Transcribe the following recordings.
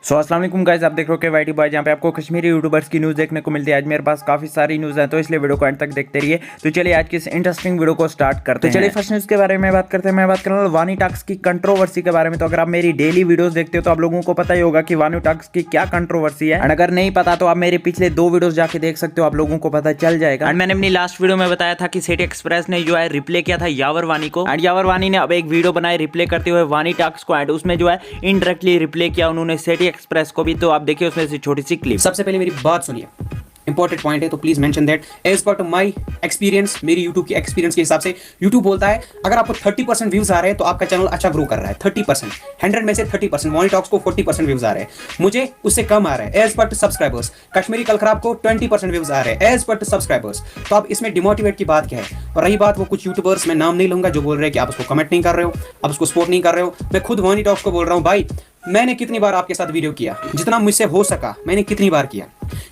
अस्सलाम वालेकुम गाइस, आप देख रहे हो वाईटी बॉय, जहाँ पे आपको कश्मीरी यूट्यूबर्स की न्यूज़ देखने को मिलती है। आज मेरे पास काफ़ी सारी न्यूज़ है, तो इसलिए वीडियो को एंड तक देखते रहिए। तो चलिए आज की इस इंटरेस्टिंग वीडियो को स्टार्ट करते हैं। चलिए फर्स्ट न्यूज़ के बारे में बात करते हैं। मैं बात कर रहा हूँ वानी टॉक्स की कंट्रोवर्सी के बारे में। तो अगर आप मेरी डेली वीडियोस देखते हो तो आप लोगों को पता ही होगा कि वानी टॉक्स की क्या कंट्रोवर्सी है। एंड अगर नहीं पता तो आप मेरे पिछले 2 वीडियोस जाके देख सकते हो, आप लोगों को पता चल जाएगा। एंड मैंने अपनी लास्ट वीडियो में बताया था कि सिटी एक्सप्रेस ने जो है रिप्ले किया था यावर वानी को। एंड यावर वानी ने अब एक वीडियो बनाई रिप्ले करते हुए वानी टॉक्स को, एंड उसमें जो है इनडायरेक्टली रिप्ले किया उन्होंने सिटी एक्सप्रेस को भी। तो आप देखिए उसमें से छोटी सी क्लिप। सबसे पहले मेरी बात सुनिए, इंपॉर्टेंट पॉइंट है तो please mention that as per my experience, मेरी यूट्यूब के एक्सपीरियंस के हिसाब से यूट्यूब बोलता है अगर आपको 30% व्यूज आ रहे हैं तो आपका चैनल अच्छा ग्रो कर रहा है। 30%, 100 में से 30%। वानी टॉक्स को 40% व्यूज आ रहे हैं, मुझे उससे कम आ रहा है एज पर सब्सक्राइबर्स। कश्मीरी कल खराब को 20% व्यूज आ रहे हैं एज पर सब्सक्राइबर्स। तो अब इसमें डिमोटिवेट की बात क्या है? और रही बात वो कुछ यूट्यूबर्स, मैं नाम नहीं लूंगा, जो बोल रहे हैं कि आप उसको कमेंट नहीं कर रहे हो, आप उसको सपोर्ट नहीं कर रहे हो। मैं खुद वानी टॉक्स को बोल रहा हूँ, भाई मैंने कितनी बार आपके साथ वीडियो किया, जितना मुझसे हो सका मैंने कितनी बार किया।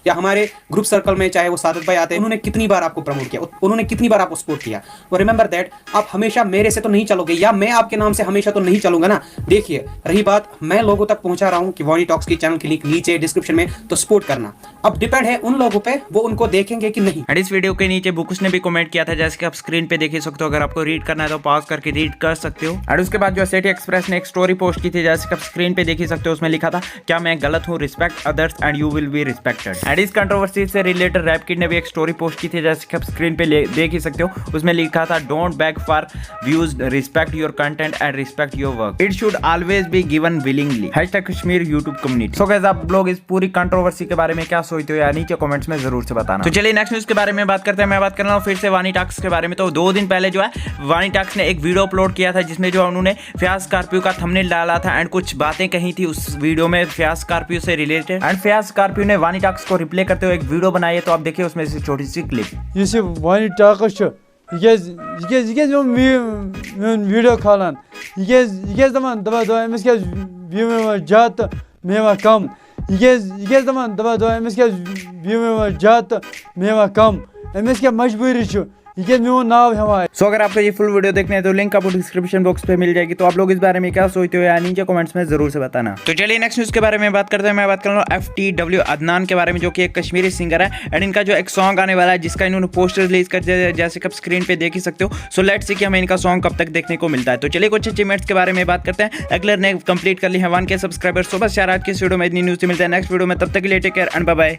या हमारे ग्रुप सर्कल में चाहे वो सादत भाई आते हैं, उन्होंने कितनी बार आपको प्रमोट किया, उन्होंने कितनी बार आपको सपोर्ट किया। तो रिमेंबर दैट, आप हमेशा मेरे से तो नहीं चलोगे, या मैं आपके नाम से हमेशा तो नहीं चलूंगा ना। देखिए रही बात, मैं लोगों तक पहुंचा रहा हूं कि वानी टॉक्स की चैनल की लिंक नीचे डिस्क्रिप्शन में, तो सपोर्ट करना। अब डिपेंड है उन लोगों पे, वो उनको देखेंगे कि नहीं। एंड इस वीडियो के नीचे बुकुस ने भी कमेंट किया था, जैसे कि आप स्क्रीन पे देख सकते हो। अगर आपको रीड करना है तो पॉज करके रीड कर सकते हो। और उसके बाद जो सिटी एक्सप्रेस ने एक स्टोरी पोस्ट की थी, जैसे कि आप स्क्रीन पे देख सकते हो। उसमें लिखा था, क्या मैं गलत हूँ? Respect others and you will be respected. And इस कंट्रोवर्सी से रिलेटेड रैप किड ने भी एक स्टोरी पोस्ट की थी, जैसे कि आप स्क्रीन पे देख ही सकते हो। उसमें लिखा था, don't bag for views, respect your content and respect your work, it should always be given willingly. #Kashmir YouTube community. So guys, आप लोग इस पूरी कंट्रोवर्सी के बारे में क्या सोचते हो यार, नीचे कमेंट्स में जरूर से बताना। तो चलिए नेक्स्ट न्यूज के बारे में बात करते हैं। मैं बात कर रहा हूँ फिर से वानी टॉक्स के बारे में। तो 2 दिन पहले जो है वानी टॉक्स ने एक वीडियो अपलोड किया था, जिसमें जो उन्होंने फयाज स्कॉर्पियो का थंबनेल डाला था एंड कुछ बातें कही थी उस वीडियो में फयाज स्कॉर्पियो से रिलेटेड। एंड फयाज स्कॉर्पियो ने वानी टॉक्स को रिप्ले करते हुए एक वीडियो बनाई है, तो आप देखिए उसमें से छोटी सी क्लिप। ये वानी टॉक्स वीडियो खालान ये दपान दपा अमिस क्या व्यू ज्यादा मे कम, ये दपान दपा अमिस क्या व्यू ज्यादा मे कम, अमिस क्या मजबूरी ये मेरा नाव हमारे। सो अगर आपको ये फुल वीडियो देखने हैं तो लिंक आपको डिस्क्रिप्शन बॉक्स पे मिल जाएगी। तो आप लोग इस बारे में क्या सोचते हो यार, नीचे कमेंट्स में जरूर से बताना। तो चलिए नेक्स्ट न्यूज के बारे में बात करते हैं। मैं बात कर रहा हूँ FTW अदनान के बारे में, जो कि एक कश्मीरी सिंगर है। एंड इनका जो एक सॉन्ग आने वाला है, जिसका इन्होंने पोस्टर रिलीज कर दिया है, जैसे कि आप स्क्रीन पे देख ही सकते हो। सो लेट्स सी कि हमें इनका सॉन्ग कब तक देखने को मिलता है। तो चलिए कुछ अचीवमेंट्स के बारे में बात करते हैं। एक्लर ने कंप्लीट कर ली है 1K सब्सक्राइबर। सो बस यार आज की इस वीडियो में इतनी न्यूज मिलता है। नेक्स्ट वीडियो में, तब तक के लिए take care and bye bye.